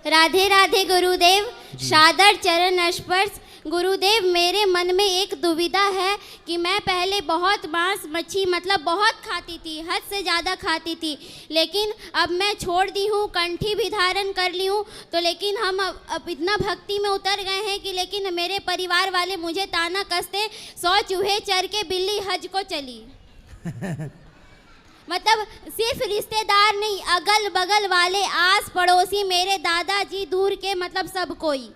राधे राधे गुरुदेव। सादर चरण स्पर्श। गुरुदेव, मेरे मन में एक दुविधा है कि मैं पहले बहुत मांस मच्छी मतलब बहुत खाती थी, हद से ज़्यादा खाती थी, लेकिन अब मैं छोड़ दी हूँ, कंठी भी धारण कर ली हूँ। तो लेकिन हम अब इतना भक्ति में उतर गए हैं कि लेकिन मेरे परिवार वाले मुझे ताना कसते, 100 चूहे चर के बिल्ली हज को चली। मतलब सिर्फ रिश्तेदार नहीं, अगल बगल वाले, आस पड़ोसी, मेरे दादाजी, दूर के, मतलब सब कोई।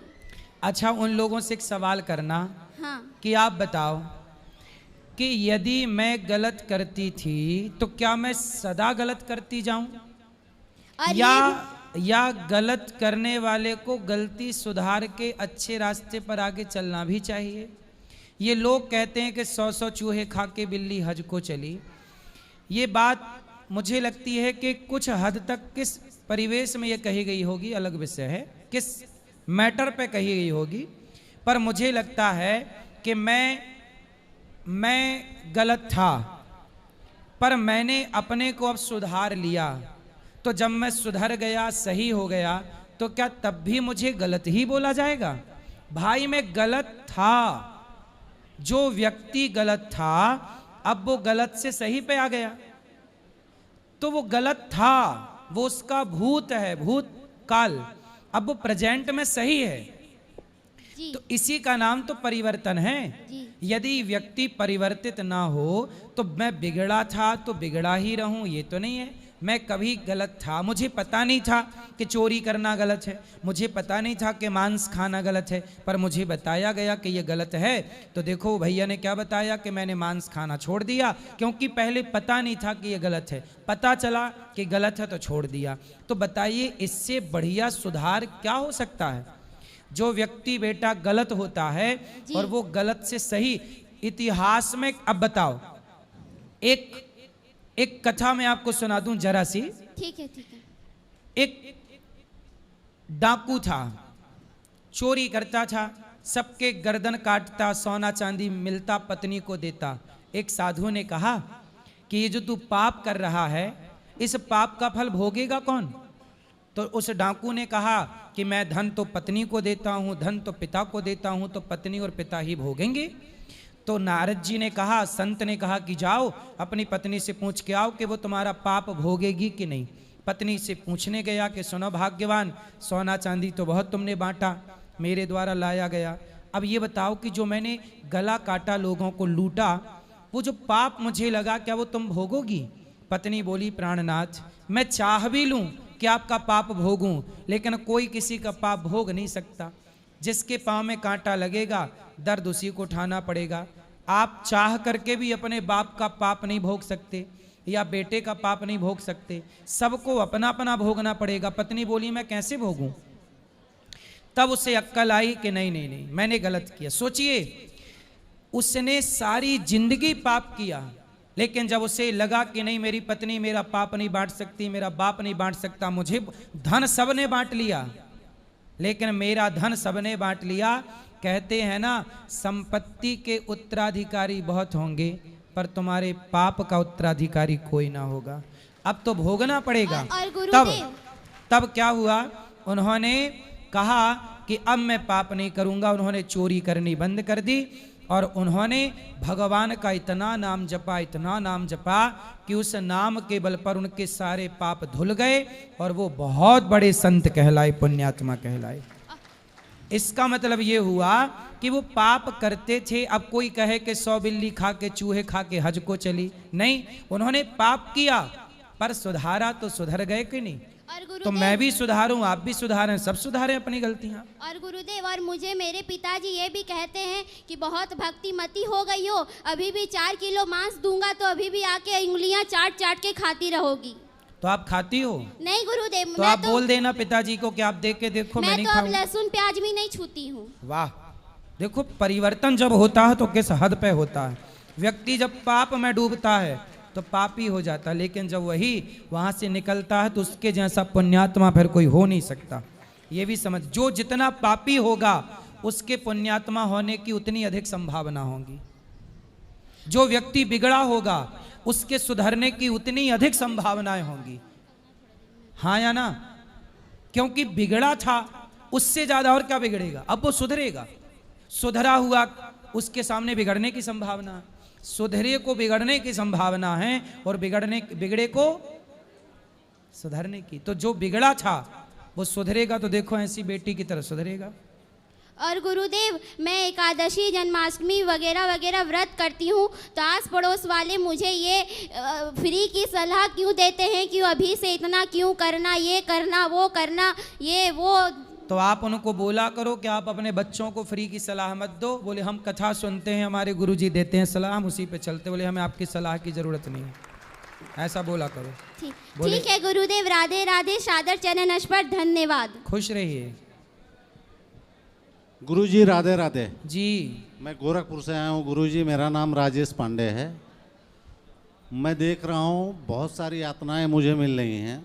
अच्छा, उन लोगों से एक सवाल करना। हाँ। कि आप बताओ कि यदि मैं गलत करती थी तो क्या मैं सदा गलत करती जाऊं, या गलत करने वाले को गलती सुधार के अच्छे रास्ते पर आगे चलना भी चाहिए। ये लोग कहते हैं कि 100 चूहे खा के बिल्ली हज को चली। ये बात मुझे लगती है कि कुछ हद तक किस परिवेश में ये कही गई होगी अलग विषय है, किस मैटर पे कही गई होगी, पर मुझे लगता है कि मैं गलत था, पर मैंने अपने को अब सुधार लिया। तो जब मैं सुधर गया, सही हो गया, तो क्या तब भी मुझे गलत ही बोला जाएगा? भाई मैं गलत था, जो व्यक्ति गलत था अब वो गलत से सही पे आ गया, तो वो गलत था, वो उसका भूत है, भूत काल, अब वो प्रेजेंट में सही है। तो इसी का नाम तो परिवर्तन है। यदि व्यक्ति परिवर्तित ना हो तो मैं बिगड़ा था तो बिगड़ा ही रहूं, ये तो नहीं है। मैं कभी गलत था, मुझे पता नहीं था कि चोरी करना गलत है, मुझे पता नहीं था कि मांस खाना गलत है, पर मुझे बताया गया कि ये गलत है। तो देखो भैया ने क्या बताया कि मैंने मांस खाना छोड़ दिया, क्योंकि पहले पता नहीं था कि ये गलत है, पता चला कि गलत है तो छोड़ दिया। तो बताइए इससे बढ़िया सुधार क्या हो सकता है? जो व्यक्ति बेटा गलत होता है और वो गलत से सही, इतिहास में अब बताओ, एक कथा मैं आपको सुना दूं जरा सी। ठीक है, ठीक है। एक डाकू था, चोरी करता था, सबके गर्दन काटता, सोना चांदी मिलता पत्नी को देता। एक साधु ने कहा कि ये जो तू पाप कर रहा है, इस पाप का फल भोगेगा कौन? तो उस डाकू ने कहा कि मैं धन तो पत्नी को देता हूँ, धन तो पिता को देता हूँ, तो पत्नी और पिता ही भोगेंगे। तो नारद जी ने कहा, संत ने कहा कि जाओ अपनी पत्नी से पूछ के आओ कि वो तुम्हारा पाप भोगेगी कि नहीं। पत्नी से पूछने गया कि सुनो भाग्यवान, सोना चांदी तो बहुत तुमने बांटा, मेरे द्वारा लाया गया, अब ये बताओ कि जो मैंने गला काटा, लोगों को लूटा, वो जो पाप मुझे लगा, क्या वो तुम भोगोगी? पत्नी बोली, प्राणनाथ मैं चाह भी लूं कि आपका पाप भोगूं, लेकिन कोई किसी का पाप भोग नहीं सकता। जिसके पाँव में कांटा लगेगा दर्द उसी को उठाना पड़ेगा। आप चाह करके भी अपने बाप का पाप नहीं भोग सकते या बेटे का पाप नहीं भोग सकते, सबको अपना अपना भोगना पड़ेगा। पत्नी बोली, मैं कैसे भोगूं? तब उसे अक्ल आई कि नहीं नहीं नहीं, मैंने गलत किया। सोचिए, उसने सारी जिंदगी पाप किया, लेकिन जब उसे लगा कि नहीं मेरी पत्नी मेरा पाप नहीं बांट सकती, मेरा बाप नहीं बांट सकता, मुझे धन सबने बांट लिया, लेकिन मेरा धन सबने बांट लिया। कहते हैं ना, संपत्ति के उत्तराधिकारी बहुत होंगे पर तुम्हारे पाप का उत्तराधिकारी कोई ना होगा। अब तो भोगना पड़ेगा। तब क्या हुआ? उन्होंने कहा कि अब मैं पाप नहीं करूंगा। उन्होंने चोरी करनी बंद कर दी और उन्होंने भगवान का इतना नाम जपा, इतना नाम जपा कि उस नाम के बल पर उनके सारे पाप धुल गए और वो बहुत बड़े संत कहलाए, पुण्यात्मा कहलाए। इसका मतलब ये हुआ कि वो पाप करते थे। अब कोई कहे कि 100 बिल्ली खा के, चूहे खा के हज को चली, नहीं, उन्होंने पाप किया पर सुधारा तो सुधर गए कि नहीं? तो मैं भी सुधारूं, आप भी सुधारें, सब सुधारें अपनी गलतियां। और गुरुदेव, और मुझे मेरे पिताजी ये भी कहते हैं कि बहुत भक्तिमती हो गई हो, अभी भी 4 किलो मांस दूंगा तो अभी भी आके उंगलियां चाट चाट के खाती रहोगी। तो आप खाती हो? नहीं गुरुदेव, तो आप बोल देना पिताजी को कि आप देख के देखो, मैं नहीं खाऊंगा। मैं तो अब लहसुन प्याज भी नहीं छूती हूँ। वाह, देखो परिवर्तन जब होता है तो किस हद पे होता है। व्यक्ति जब पाप में डूबता है तो पापी हो जाता है, लेकिन जब वही वहां से निकलता है तो उसके जैसा पुण्यात्मा फिर कोई हो नहीं सकता। ये भी समझ, जो जितना पापी होगा उसके पुण्यात्मा होने की उतनी अधिक संभावना होगी। जो व्यक्ति बिगड़ा होगा उसके सुधरने की उतनी अधिक संभावनाएं होंगी। हाँ या ना? क्योंकि बिगड़ा था, उससे ज्यादा और क्या बिगड़ेगा। अब वो सुधरेगा, सुधरा हुआ उसके सामने बिगड़ने की संभावना, सुधरे को बिगड़ने की संभावना है और बिगड़े को सुधरने की। तो जो बिगड़ा था वो सुधरेगा, तो देखो ऐसी बेटी की तरह सुधरेगा। और गुरुदेव, मैं एकादशी, जन्माष्टमी वगैरह वगैरह व्रत करती हूँ, तो आस पड़ोस वाले मुझे ये फ्री की सलाह क्यों देते हैं कि अभी से इतना क्यों करना, ये करना, वो करना, ये वो। तो आप उनको बोला करो कि आप अपने बच्चों को फ्री की सलाह मत दो। बोले हम कथा सुनते हैं, हमारे गुरुजी देते हैं सलाह, हम उसी पे चलते। बोले हमें आपकी सलाह की जरूरत नहीं है, ऐसा बोला करो। ठीक है गुरुदेव, राधे राधे, सादर चरण स्पर्श, धन्यवाद। खुश रहिए। गुरुजी राधे राधे जी। मैं गोरखपुर से आया हूँ गुरुजी, मेरा नाम राजेश पांडे है। मैं देख रहा हूँ बहुत सारी यातनाएं मुझे मिल रही हैं,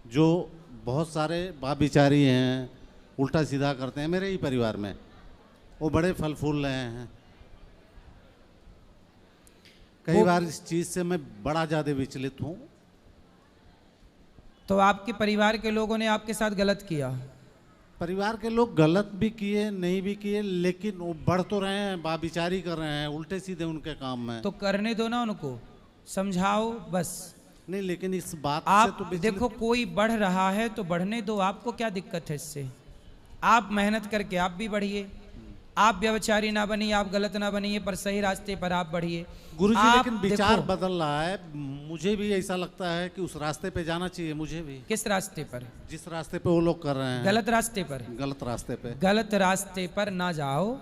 जो बहुत सारे बाबिचारी हैं, उल्टा सीधा करते हैं मेरे ही परिवार में, वो बड़े फल फूल रहे हैं। कई बार इस चीज़ से मैं बड़ा ज़्यादा विचलित हूँ। तो आपके परिवार के लोगों ने आपके साथ गलत किया? परिवार के लोग गलत भी किए, नहीं भी किए, लेकिन वो बढ़ तो रहे हैं, बाबिचारी कर रहे हैं, उल्टे सीधे उनके काम में। तो करने दो ना, उनको समझाओ बस। नहीं, लेकिन इस बात आप से तो देखो कोई बढ़ रहा है तो बढ़ने दो, आपको क्या दिक्कत है इससे। आप मेहनत करके आप भी बढ़िए, आप व्यभिचारी ना बनिए, आप गलत ना बनिए, पर सही रास्ते पर आप बढ़िए। गुरुजी, आप लेकिन विचार बदल रहा है, मुझे भी ऐसा लगता है कि उस रास्ते पे जाना चाहिए मुझे भी। किस रास्ते पर? जिस रास्ते पे वो लोग कर रहे हैं, गलत रास्ते पर। गलत रास्ते पे। गलत रास्ते पर ना जाओ।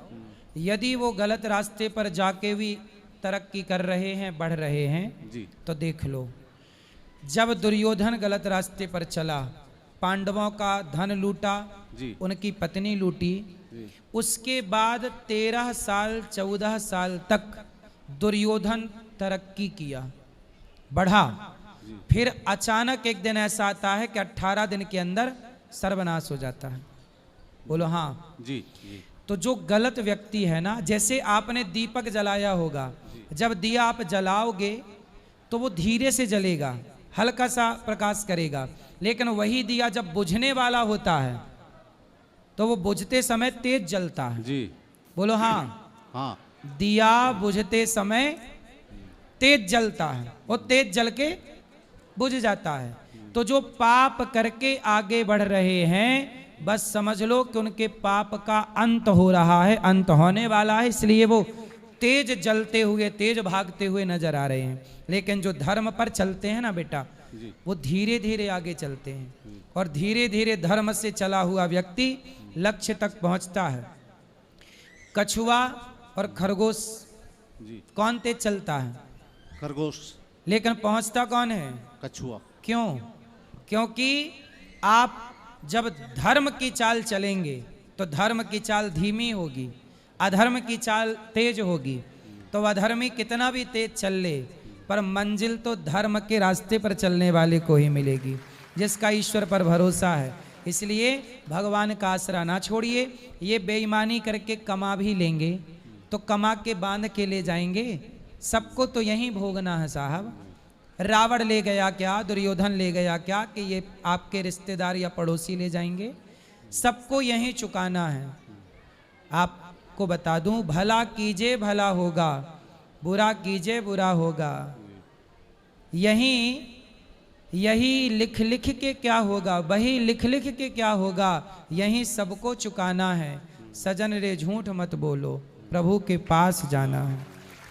यदि वो गलत रास्ते पर जाके भी तरक्की कर रहे हैं, बढ़ रहे हैं जी, तो देख लो। जब दुर्योधन गलत रास्ते पर चला, पांडवों का धन लूटा, जी, उनकी पत्नी लूटी, जी, उसके बाद 13 साल 14 साल तक दुर्योधन तरक्की किया, बढ़ा। फिर अचानक एक दिन ऐसा आता है कि 18 दिन के अंदर सर्वनाश हो जाता है। बोलो हाँ जी, जी। तो जो गलत व्यक्ति है ना, जैसे आपने दीपक जलाया होगा, जब दिया आप जलाओगे तो वो धीरे से जलेगा, हल्का सा प्रकाश करेगा, लेकिन वही दिया जब बुझने वाला होता है तो वो बुझते समय तेज जलता है। जी, बोलो हाँ। हाँ, दिया बुझते समय तेज जलता है, वो तेज जल के बुझ जाता है। तो जो पाप करके आगे बढ़ रहे हैं, बस समझ लो कि उनके पाप का अंत हो रहा है, अंत होने वाला है, इसलिए वो तेज जलते हुए, तेज भागते हुए नजर आ रहे हैं। लेकिन जो धर्म पर चलते हैं ना बेटा, वो धीरे धीरे आगे चलते हैं, और धीरे धीरे धर्म से चला हुआ व्यक्ति लक्ष्य तक पहुंचता है। कछुआ और खरगोश जी। कौन तेज चलता है? खरगोश। लेकिन पहुंचता कौन है? कछुआ। क्यों? क्योंकि आप जब धर्म की चाल चलेंगे तो धर्म की चाल धीमी होगी, अधर्म की चाल तेज होगी। तो अधर्मी कितना भी तेज चल ले, पर मंजिल तो धर्म के रास्ते पर चलने वाले को ही मिलेगी, जिसका ईश्वर पर भरोसा है। इसलिए भगवान का आसरा ना छोड़िए। ये बेईमानी करके कमा भी लेंगे तो कमा के बांध के ले जाएंगे, सबको तो यहीं भोगना है साहब। रावण ले गया क्या, दुर्योधन ले गया क्या कि ये आपके रिश्तेदार या पड़ोसी ले जाएंगे? सबको यहीं चुकाना है। आपको बता दूं, भला कीजिए भला होगा, बुरा कीजिए बुरा होगा। यही लिख लिख के क्या होगा, वही लिख लिख के क्या होगा, यही सबको चुकाना है। सजन रे झूठ मत बोलो, प्रभु के पास जाना है।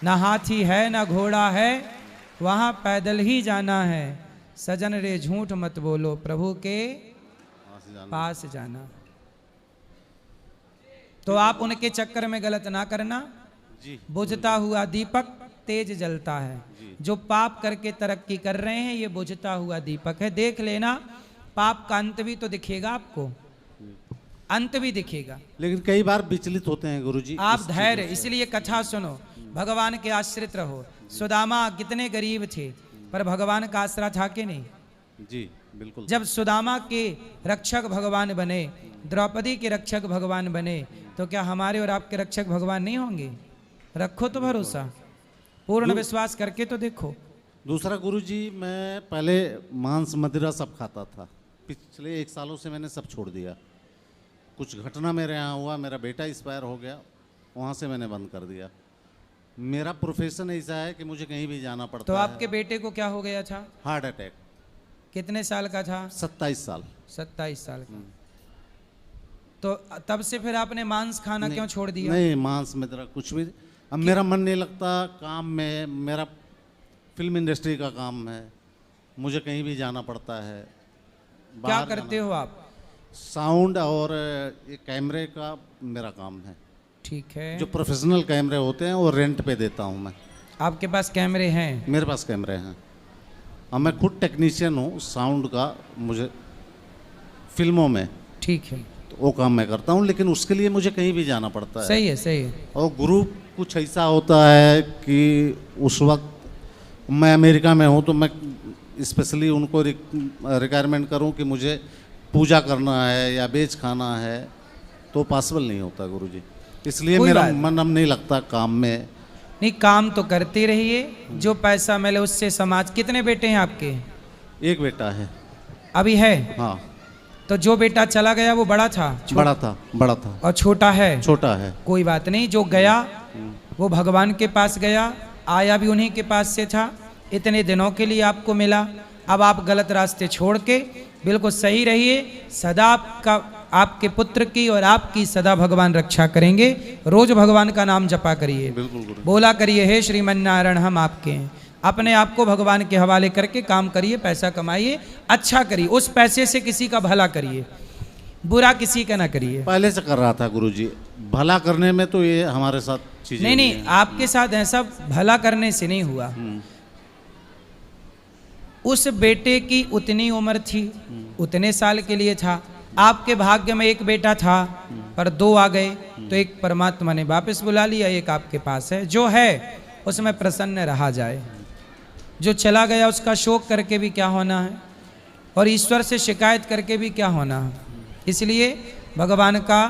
ना हाथी है ना घोड़ा है, वहाँ पैदल ही जाना है। सजन रे झूठ मत बोलो, प्रभु के पास जाना। तो आप उनके चक्कर में गलत ना करना। जी। बुझता हुआ दीपक तेज जलता है। जो पाप करके तरक्की कर रहे हैं, ये बुझता हुआ दीपक है। देख लेना, पाप का अंत भी तो दिखेगा आपको, अंत भी दिखेगा। लेकिन कई बार विचलित होते हैं गुरुजी। आप धैर्य, इसलिए कथा सुनो, भगवान के आश्रित रहो। सुदामा कितने गरीब थे, पर भगवान का आसरा था कि नहीं? जी बिल्कुल। जब सुदामा के रक्षक भगवान बने, द्रौपदी के रक्षक भगवान बने, तो क्या हमारे और आपके रक्षक भगवान नहीं होंगे? रखो तो भरोसा, पूर्ण विश्वास करके तो देखो। दूसरा गुरुजी, मैं पहले मांस मदिरा सब खाता था, पिछले 1 सालों से मैंने सब छोड़ दिया। कुछ घटना मेरे यहाँ हुआ, मेरा बेटा एक्सपायर हो गया, वहाँ से मैंने बंद कर दिया। मेरा प्रोफेशन ऐसा है कि मुझे कहीं भी जाना पड़ता तो है। आपके बेटे को क्या हो गया था? Heart attack. कितने साल का था? 27 साल। 27 साल का। तो तब से फिर आपने मांस खाना क्यों छोड़ दिया? नहीं, मांस में तेरा कुछ भी, अब मेरा मन नहीं लगता काम में। मेरा फिल्म इंडस्ट्री का काम है, मुझे कहीं भी जाना पड़ता है। क्या करते हो आप? साउंड और ये कैमरे का मेरा काम है। ठीक है। जो प्रोफेशनल कैमरे होते हैं वो रेंट पे देता हूँ मैं। आपके पास कैमरे हैं? मेरे पास कैमरे हैं और मैं खुद टेक्नीशियन हूँ साउंड का, मुझे फिल्मों में। ठीक है। तो वो काम मैं करता हूँ, लेकिन उसके लिए मुझे कहीं भी जाना पड़ता है। सही है, सही है। और ग्रुप कुछ ऐसा होता है कि उस वक्त मैं अमेरिका में हूँ तो मैं स्पेशली उनको रिक्वायरमेंट करूँ कि मुझे पूजा करना है या बेच खाना है, तो पॉसिबल नहीं होता गुरुजी। इसलिए कोई मेरा बात मन अब नहीं लगता काम में। नहीं, काम तो करते रहिए, जो पैसा मिले उससे समाज। कितने बेटे हैं आपके? एक बेटा है। अभी है? हाँ। तो जो बेटा चला गया वो बड़ा था? बड़ा था। और छोटा है? छोटा है। कोई बात नहीं, जो गया वो भगवान के पास गया, आया भी उन्हीं के पास से था, इतने दिनों के लिए आपको मिला। अब आप गलत रास्ते छोड़ के बिल्कुल सही रहिए। सदा आपके पुत्र की और आपकी सदा भगवान रक्षा करेंगे। रोज भगवान का नाम जपा करिए, बोला करिए, हे श्रीमन नारायण हम आपके हैं। अपने आप को भगवान के हवाले करके काम करिए, पैसा कमाइए, अच्छा करिए। उस पैसे से किसी का भला करिए, बुरा किसी का ना करिए। पहले से कर रहा था गुरुजी, भला करने में तो ये हमारे साथ चीजें नहीं, आपके साथ ऐसा भला करने से नहीं हुआ। उस बेटे की उतनी उम्र थी, उतने साल के लिए था। आपके भाग्य में एक बेटा था पर 2 आ गए, तो एक परमात्मा ने वापस बुला लिया, एक आपके पास है। जो है उसमें प्रसन्न रहा जाए। जो चला गया उसका शोक करके भी क्या होना है, और ईश्वर से शिकायत करके भी क्या होना है। इसलिए भगवान का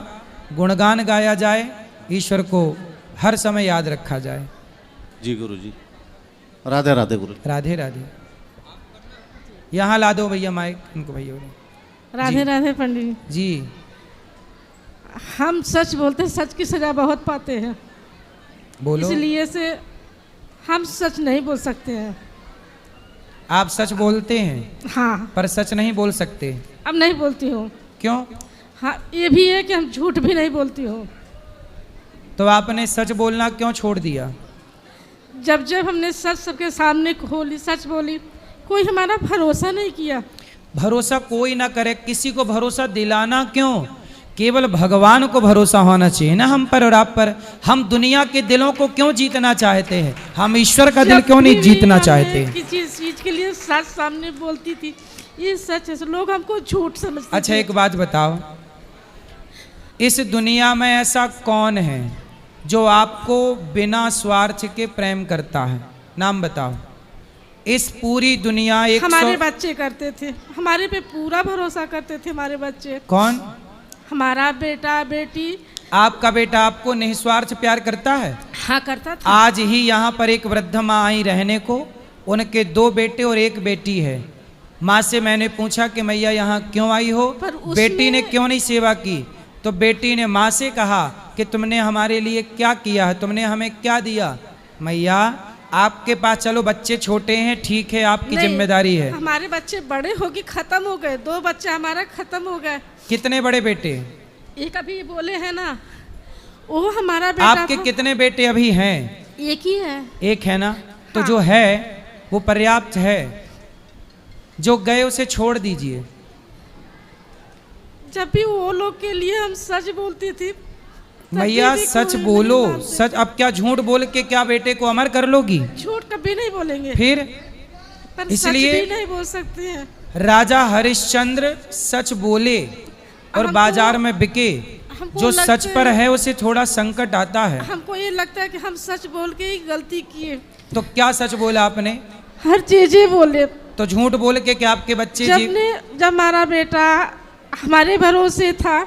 गुणगान गाया जाए, ईश्वर को हर समय याद रखा जाए। जी गुरुजी। राधे राधे गुरु। राधे राधे। यहाँ ला दो भैया माइक उनको। भैया राधे राधे पंडित जी। हम सच बोलते हैं, सच की सजा बहुत पाते हैं। बोलो। इसलिए से हम सच नहीं बोल सकते हैं। आप सच बोलते हैं? हाँ। पर सच नहीं बोल सकते? अब नहीं बोलती हूँ। क्यों? हाँ, ये भी है कि हम झूठ भी नहीं बोलती हूँ। तो आपने सच बोलना क्यों छोड़ दिया? जब जब हमने सच सबके सामने खोली, सच बोली, कोई हमारा भरोसा नहीं किया। भरोसा कोई ना करे, किसी को भरोसा दिलाना क्यों? केवल भगवान को भरोसा होना चाहिए ना हम पर और आप पर। हम दुनिया के दिलों को क्यों जीतना चाहते हैं? हम ईश्वर का दिल क्यों नहीं जीतना चाहते? किसी चीज के लिए सच सामने बोलती थी, ये सच है, लोग हमको झूठ समझते। अच्छा, एक बात बताओ, इस दुनिया में ऐसा कौन है जो आपको बिना स्वार्थ के प्रेम करता है? नाम बताओ। इस पूरी दुनिया हमारे बच्चे करते थे, हमारे पे पूरा भरोसा करते थे हमारे बच्चे। कौन? हमारा बेटा बेटी। आपका बेटा आपको निस्वार्थ प्यार करता है? हाँ, करता था। आज ही यहाँ पर एक वृद्ध माँ आई रहने को, उनके 2 बेटे और 1 बेटी है। माँ से मैंने पूछा कि मैया यहाँ क्यों आई हो, बेटी ने क्यों नहीं सेवा की? तो बेटी ने माँ से कहा कि तुमने हमारे लिए क्या किया है, तुमने हमें क्या दिया? मैया आपके पास, चलो बच्चे छोटे हैं, ठीक है, आपकी जिम्मेदारी है। हमारे बच्चे बड़े हो गए, खत्म हो गए। 2 बच्चे हमारा खत्म हो गए। कितने बड़े बेटे? एक अभी बोले है ना, वो हमारा बेटा। आपके कितने बेटे अभी हैं? एक ही है। एक है ना? तो हाँ। जो है वो पर्याप्त है, जो गए उसे छोड़ दीजिए। जब भी वो लोग के लिए हम सच बोलती थी। मैया सच बोलो, सच। अब क्या झूठ बोल के क्या बेटे को अमर कर लोगी? झूठ कभी नहीं बोलेंगे। फिर पर इसलिए सच भी नहीं बोल सकते हैं। राजा हरिश्चंद्र सच बोले और बाजार में बिके। जो सच पर है उसे थोड़ा संकट आता है। हमको ये लगता है कि हम सच बोल के ही गलती किए। तो क्या सच बोला आपने? हर चीज बोले। तो झूठ बोल के क्या आपके बच्चे जब हमारा बेटा हमारे भरोसे था,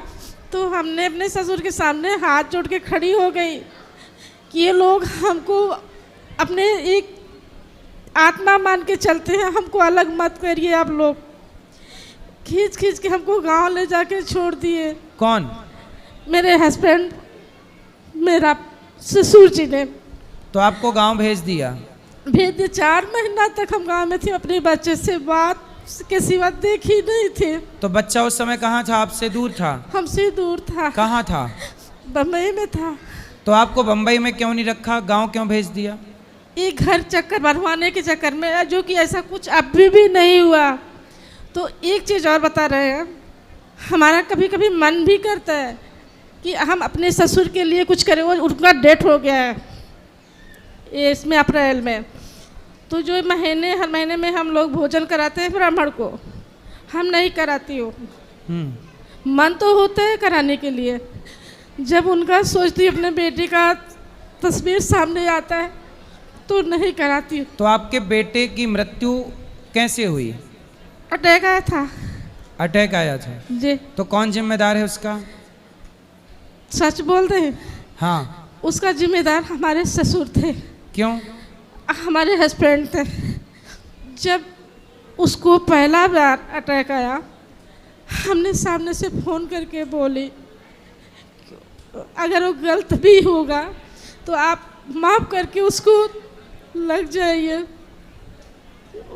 तो हमने अपने ससुर के सामने हाथ जोड़ के खड़ी हो गई कि ये लोग हमको अपने एक आत्मा मान के चलते हैं, हमको अलग मत करिए आप लोग। खींच खींच के हमको गांव ले जाके छोड़ दिए। कौन? मेरे हस्बैंड, मेरा ससुर जी ने तो आपको गांव भेज दिया? भेज दिए। 4 महीना तक हम गांव में थे, अपने बच्चे से बात के सिवा देखी नहीं थे। तो बच्चा उस समय कहाँ था? आपसे दूर था? हमसे दूर था। कहाँ था? बम्बई में था। तो आपको बम्बई में क्यों नहीं रखा, गांव क्यों भेज दिया? ये घर चक्कर बनवाने के चक्कर में, जो कि ऐसा कुछ अभी भी नहीं हुआ। तो एक चीज़ और बता रहे हैं, हमारा कभी कभी मन भी करता है कि हम अपने ससुर के लिए कुछ करें। वो उनका डेथ हो गया है ये इसमें अप्रैल में। तो जो हर महीने में हम लोग भोजन कराते हैं ब्राह्मण को, हम नहीं कराती हूँ। मन तो होता है कराने के लिए। जब उनका सोचती अपने बेटे का तस्वीर सामने आता है तो नहीं कराती। तो आपके बेटे की मृत्यु कैसे हुई? अटैक आया था। अटैक आया था जी। तो कौन जिम्मेदार है उसका? सच बोल रहे हैं? हाँ। उसका जिम्मेदार हमारे ससुर थे। क्यों? हमारे हस्बैंड थे। जब उसको पहला बार अटैक आया, हमने सामने से फ़ोन करके बोली अगर वो गलत भी होगा तो आप माफ़ करके उसको लग जाइए।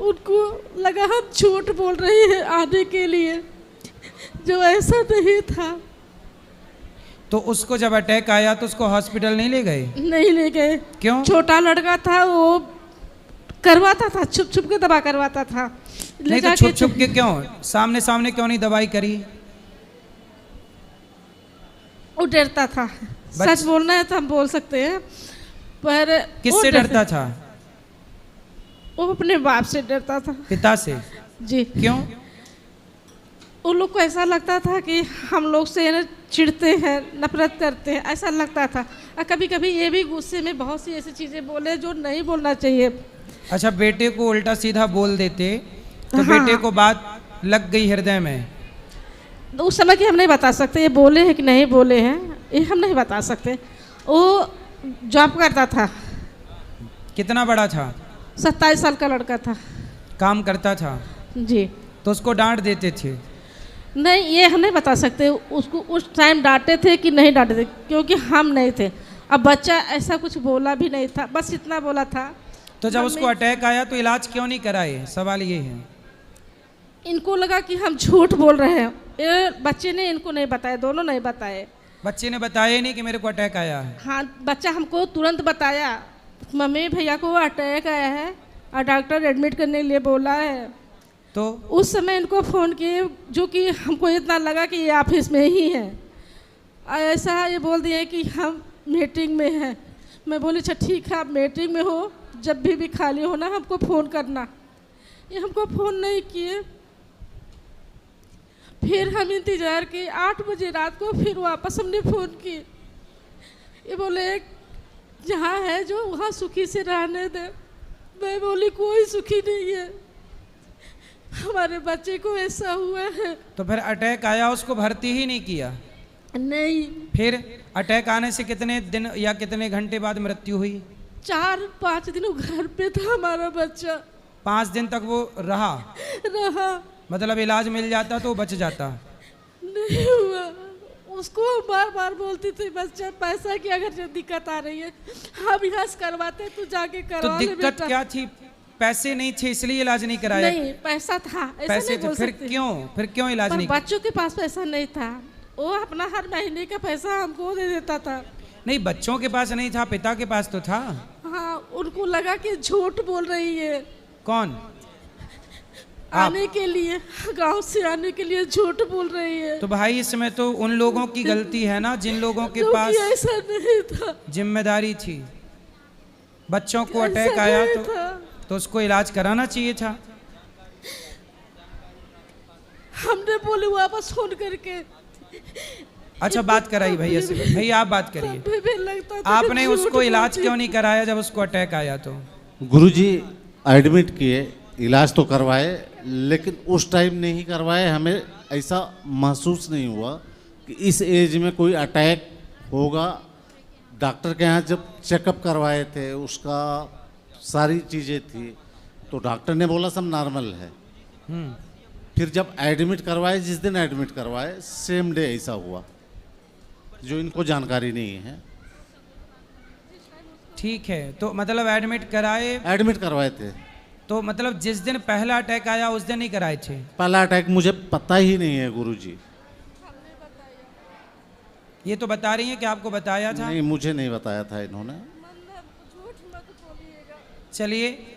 उनको लगा हम झूठ बोल रहे हैं आने के लिए, जो ऐसा नहीं था। तो उसको जब अटैक आया तो उसको हॉस्पिटल नहीं ले गए? नहीं ले गए। क्यों? छोटा लड़का था, वो करवाता था, छुप छुप के दवा करवाता था। नहीं तो छुप छुप के क्यों? सामने सामने क्यों नहीं दवाई करी? वो डरता था। सच बोलना है तो हम बोल सकते हैं, पर किससे डरता था? वो अपने बाप से डरता था। पिता से? जी। क्यों? उन लोग को ऐसा लगता था कि हम लोग से ना चिढ़ते हैं, नफरत करते हैं, ऐसा लगता था। और कभी कभी ये भी गुस्से में बहुत सी ऐसी चीज़ें बोले जो नहीं बोलना चाहिए। अच्छा, बेटे को उल्टा सीधा बोल देते तो हाँ। बेटे को बात लग गई हृदय में? तो उस समय की हम नहीं बता सकते ये बोले हैं कि नहीं बोले हैं, ये हम नहीं बता सकते। वो जॉब करता था। कितना बड़ा था? 27 साल का लड़का था। काम करता था? जी। तो उसको डांट देते थे? नहीं, ये हम नहीं बता सकते उसको उस टाइम डांटे थे कि नहीं डांटे थे, क्योंकि हम नहीं थे। अब बच्चा ऐसा कुछ बोला भी नहीं था, बस इतना बोला था। तो जब उसको अटैक आया तो इलाज क्यों नहीं कराए? सवाल ये है। इनको लगा कि हम झूठ बोल रहे हैं। ये बच्चे ने इनको नहीं बताया, दोनों नहीं बताए। बच्चे ने बताया ही नहीं कि मेरे को अटैक आया है? हाँ, बच्चा हमको तुरंत बताया, मम्मी भैया को अटैक आया है और डॉक्टर एडमिट करने के लिए बोला है। तो उस समय इनको फ़ोन किए, जो कि हमको इतना लगा कि ये ऑफिस में ही है। ऐसा ये बोल दिए कि हम मीटिंग में हैं। मैं बोली अच्छा ठीक है, आप मीटिंग में हो, जब भी खाली हो ना हमको फ़ोन करना। ये हमको फ़ोन नहीं किए। फिर हम इंतज़ार किए, 8 बजे रात को फिर वापस हमने फ़ोन किए। ये बोले जहाँ है जो वहाँ सुखी से रहने दे। मैं बोली कोई सुखी नहीं है, हमारे बच्चे को ऐसा हुआ है। तो फिर अटैक आया, उसको भर्ती ही नहीं किया? नहीं। फिर अटैक आने से कितने दिन या कितने घंटे बाद मृत्यु हुई? 4-5 दिन वो घर पे था हमारा बच्चा। 5 दिन तक वो रहा? मतलब इलाज मिल जाता तो बच जाता? नहीं हुआ। उसको बार बार बोलती थी बच्चा पैसा की अगर जो दिक्कत आ रही है हम यहाँ से करवाते, तू जाके करवा तो ले दिक्कत बेटा। क्या थी? पैसे नहीं थे इसलिए इलाज नहीं कराया? नहीं, पैसा था, ऐसा पैसे नहीं थे, बोल फिर सकते। क्यों इलाज पर नहीं? बच्चों के पास पैसा नहीं था, वो अपना हर महीने का पैसा हमको दे देता था। नहीं, बच्चों के पास नहीं था, पिता के पास तो था। हाँ, उनको लगा कि झूठ बोल रही है। कौन? आने के लिए, गांव से आने के लिए झूठ बोल रही है। तो भाई इसमें तो उन लोगों की गलती है ना जिन लोगों के जो पास कि ऐसा नहीं था, जिम्मेदारी थी। बच्चों को ऐसा अटैक आया नहीं था। तो उसको इलाज कराना चाहिए था। हमने बोले वापस फोन करके। अच्छा, बात कराई भैया से। भैया आप बात करिए, तभी भी लगता था आपने कि उसको झूठ इलाज बोलती क्यों नहीं कराया जब उसको अटैक आया? तो गुरुजी एडमिट किए, इलाज तो करवाए, लेकिन उस टाइम नहीं करवाए। हमें ऐसा महसूस नहीं हुआ कि इस एज में कोई अटैक होगा। डॉक्टर के यहाँ जब चेकअप करवाए थे, उसका सारी चीज़ें थी, तो डॉक्टर ने बोला सब नॉर्मल है। फिर जब एडमिट करवाए, जिस दिन एडमिट करवाए सेम डे ऐसा हुआ, जो इनको जानकारी नहीं है। ठीक है, तो मतलब एडमिट कराए, एडमिट करवाए थे। तो मतलब जिस दिन पहला अटैक आया उस दिन ही कराए थे? पहला अटैक मुझे पता ही नहीं है गुरुजी। ये तो बता रही हैं कि आपको बताया था। नहीं, मुझे नहीं बताया था इन्होंने। चलिए,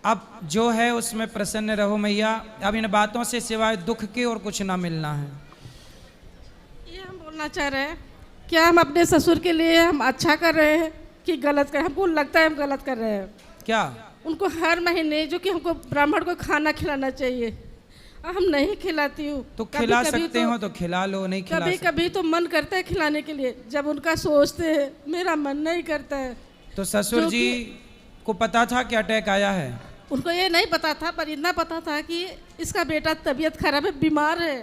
अब जो है उसमें प्रसन्न रहो मैया। अब इन बातों से सिवाय दुख के और कुछ ना मिलना है। ये हम बोलना चाह रहे हैं, क्या हम अपने ससुर के लिए हम अच्छा कर रहे हैं कि गलत कर? हमको लगता है हम गलत कर रहे हैं। क्या? उनको हर महीने जो कि हमको ब्राह्मण को खाना खिलाना चाहिए, हम नहीं खिलाती हूँ। तो खिला सकते हो तो खिला लो, नहीं खिला कभी कभी तो मन करता है खिलाने के लिए, जब उनका सोचते हैं मेरा मन नहीं करता है। तो ससुर जी को पता था कि अटैक आया है? उनको ये नहीं पता था, पर इतना पता था कि इसका बेटा तबीयत खराब है, बीमार है।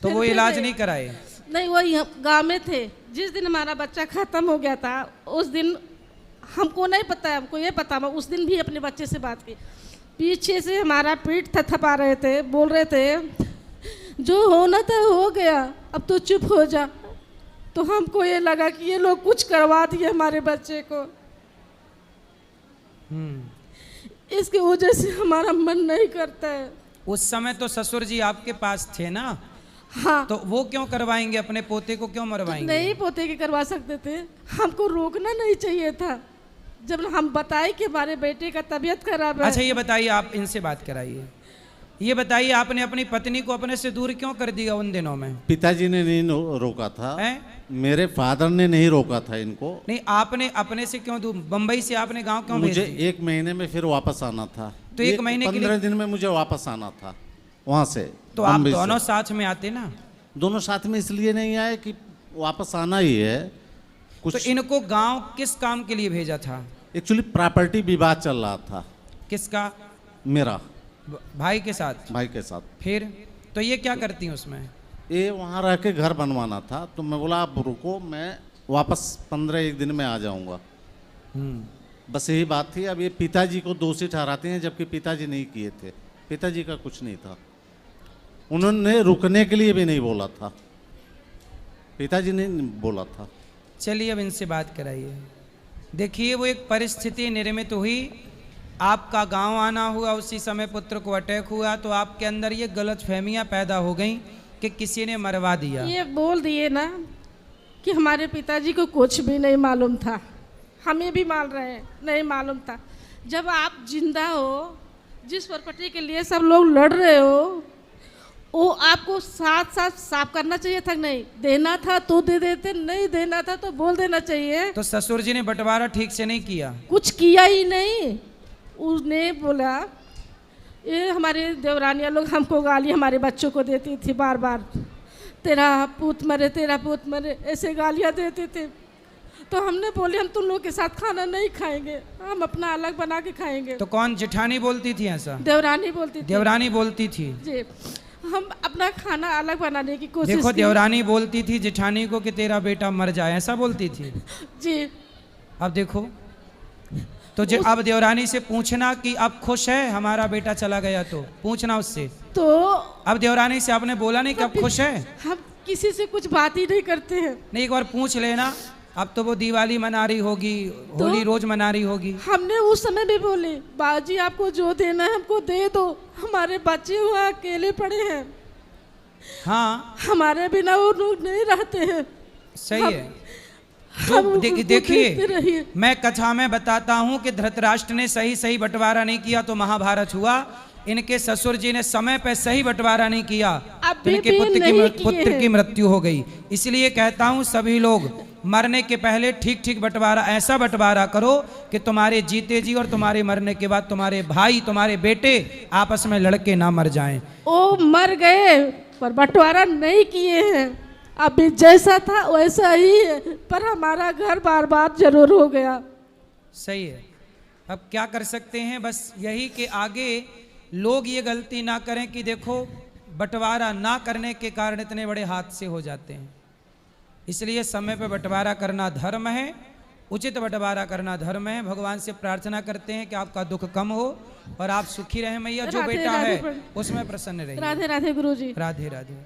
तो वो इलाज नहीं कराए? नहीं, वो गांव में थे। जिस दिन हमारा बच्चा खत्म हो गया था उस दिन हमको नहीं पता है, हमको ये पता, मैं उस दिन भी अपने बच्चे से बात की। पीछे से हमारा पीठ थपथपा रहे थे, बोल रहे थे जो होना था हो गया, अब तो चुप हो जा। तो हमको ये लगा कि ये लोग कुछ करवा दिए हमारे बच्चे को। इसकी वजह से हमारा मन नहीं करता है। उस समय तो ससुर जी आपके पास थे ना? हाँ। तो वो क्यों करवाएंगे? अपने पोते को क्यों मरवाएंगे? नहीं, पोते के करवा सकते थे, हमको रोकना नहीं चाहिए था। जब हम बताए कि हमारे बेटे का तबीयत खराब है। अच्छा, ये बताइए, आप इनसे बात कराइए। ये बताइए, आपने अपनी पत्नी को अपने से दूर क्यों कर दिया उन दिनों में? पिताजी ने नहीं रोका था। है? मेरे फादर ने नहीं रोका था इनको। नहीं, आपने अपने से क्यों दूर? बम्बई से आपने गांव क्यों भेज मुझे दिया? 1 महीने में फिर वापस आना था। तो 1 महीने के लिए 15 दिन में मुझे वापस आना था वहाँ से। तो आप बम्बई से। दोनों साथ में आते ना? दोनों साथ में इसलिए नहीं आए कि वापस आना ही है कुछ। तो इनको गांव किस काम के लिए भेजा था? एक्चुअली प्रॉपर्टी विवाद चल रहा था। किसका? मेरा भाई के साथ? भाई के साथ। फिर तो ये क्या करती हैं उसमें? ये वहाँ रह के घर बनवाना था, तो मैं बोला आप रुको, मैं वापस 15-1 दिन में आ जाऊँगा। बस यही बात थी। अब ये पिताजी को दोषी ठहराते हैं, जबकि पिताजी नहीं किए थे। पिताजी का कुछ नहीं था, उन्होंने रुकने के लिए भी नहीं बोला था, पिताजी ने बोला था। चलिए, अब इनसे बात कराइए। देखिए, वो एक परिस्थिति निर्मित हुई, आपका गांव आना हुआ, उसी समय पुत्र को अटैक हुआ, तो आपके अंदर ये गलतफहमियां पैदा हो गई कि किसी ने मरवा दिया। ये बोल दिए ना कि हमारे पिताजी को कुछ भी नहीं मालूम था, हमें भी मान रहे हैं नहीं मालूम था। जब आप जिंदा हो, जिस प्रॉपर्टी के लिए सब लोग लड़ रहे हो, वो आपको साथ साथ साफ करना चाहिए था। नहीं देना था तो दे देते, नहीं देना था तो बोल देना चाहिए। तो ससुर जी ने बंटवारा ठीक से नहीं किया? कुछ किया ही नहीं। उसने बोला, ये हमारे देवरानियाँ लोग हमको गाली हमारे बच्चों को देती थी बार बार, तेरा पूत मरे, तेरा पूत मरे, ऐसे गालियाँ देते थे। तो हमने बोले हम तुम लोग के साथ खाना नहीं खाएंगे, हम अपना अलग बना के खाएंगे। तो कौन जेठानी बोलती थी ऐसा? देवरानी बोलती थी। देवरानी बोलती थी जी, हम अपना खाना अलग बनाने की कोशिश देखो, की। देवरानी बोलती थी जेठानी को कि तेरा बेटा मर जाए, ऐसा बोलती थी? जी। अब देखो, तो अब देवरानी से पूछना कि अब खुश है हमारा बेटा चला गया, तो पूछना उससे। तो अब देवरानी से आपने बोला नहीं कि अब खुश है? हम किसी से कुछ बात ही नहीं करते हैं। नहीं, एक बार पूछ लेना। अब तो वो दिवाली मना रही होगी, होली रोज मना रही होगी। हमने उस समय भी बोले, बाजी आपको जो देना है हमको दे दो, हमारे बच्चे हुआ अकेले पड़े हैं। हाँ, हमारे बिना वो लोग नहीं रहते हैं। सही है। हम जो उनको देखिए, देखते रहिए। मैं कथा में बताता हूँ कि धृतराष्ट्र ने सही सही बंटवारा नहीं किया तो महाभारत हुआ। इनके ससुर जी ने समय पर सही बंटवारा नहीं किया तो इनके पुत्र की मृत्यु हो गई। इसलिए कहता हूँ सभी लोग मरने के पहले ठीक ठीक बंटवारा, ऐसा बंटवारा करो कि तुम्हारे जीते जी और तुम्हारे मरने के बाद तुम्हारे भाई, तुम्हारे बेटे आपस में लड़के ना मर जाएं। वो मर गए पर बंटवारा नहीं किए हैं। अभी जैसा था वैसा ही है, पर हमारा घर बार बार जरूर हो गया। सही है। अब क्या कर सकते हैं? बस यही कि आगे लोग ये गलती ना करें कि देखो बंटवारा ना करने के कारण इतने बड़े हादसे हो जाते हैं। इसलिए समय पर बंटवारा करना धर्म है, उचित बंटवारा करना धर्म है। भगवान से प्रार्थना करते हैं कि आपका दुख कम हो और आप सुखी रहे मैया। जो राधे बेटा राधे है प्रभु। उसमें प्रसन्न रहिए। राधे राधे गुरुजी। राधे राधे।